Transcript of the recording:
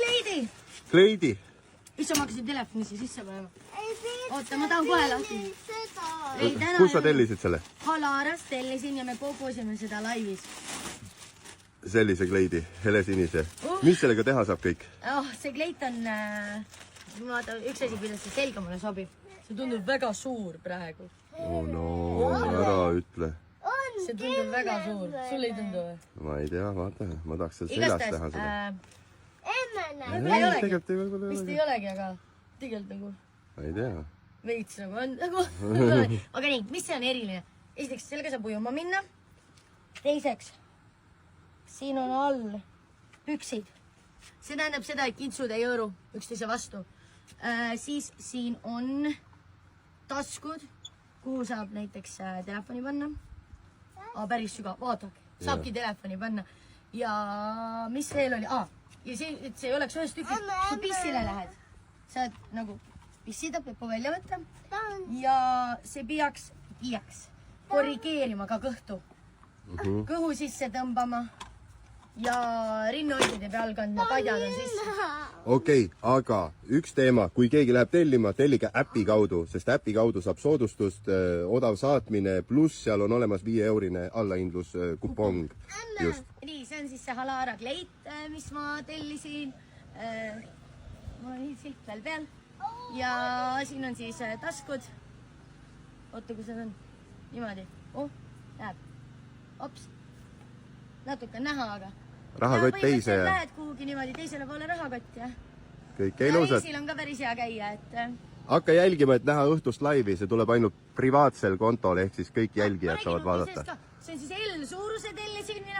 Kleidi! Kleidi. Issa ma hakkasin telefonisse sisse panema. Oota, ma tahan kohe lahti. Kus sa tellisid selle? Halaras tellisin ja me kogusime seda laivis. Sellise kleidi, helesinise. Mis sellega teha saab kõik? See kleit on... Vaata, üks asi, kuidas see selga mulle sobib. See tundub väga suur praegu. No, ära ütle. See tundub väga suur. Sul ei tundu või? Ma ei tea, vaata. Ma tahaks seal seljas teha seda. Vist ei olegi, aga tegelikult nagu... Ma ei tea. Veits nagu on. Aga nii, mis see on eriline? Esiteks, sellega saab ujuma minna. Teiseks, siin on all püksid. See tähendab seda, et kintsud ei hõõru üksteise vastu. Siis siin on taskud, kuhu saab näiteks telefoni panna. Päris sügav, vaadake, saabki telefoni panna. Ja mis veel oli? Ja see, et see ei oleks ühest tükist, kui pissile lähed. Saad nagu pissida, peab välja võtta. Ja see peaks korrigeerima ka kõhtu. Kõhu sisse tõmbama. Ja rinnuoidide peal kandma, padjad on sisse. Okei, aga üks teema, kui keegi läheb tellima, tellige äpi kaudu, sest äpi kaudu saab soodustust, odav saatmine, pluss seal on olemas 5-eurine allahindlus kupong. Just. Nii, see on siis see Halara kleit, mis ma tellisin. Mul on silt veel peal. Ja siin on siis taskud. Oota, kus see on? Niimoodi. Läheb. Ops. Natuke näha, aga... Rahakott teise ja... Lähed kuhugi niimoodi teisele poole rahakott ja... Kõik ilusad. Reisil on ka päris hea käia, et... Hakka jälgima, et näha õhtust laivi. See tuleb ainult privaatsel kontol, ehk siis kõik jälgijad saavad vaadata. See on siis L-suuruse tellisin mina.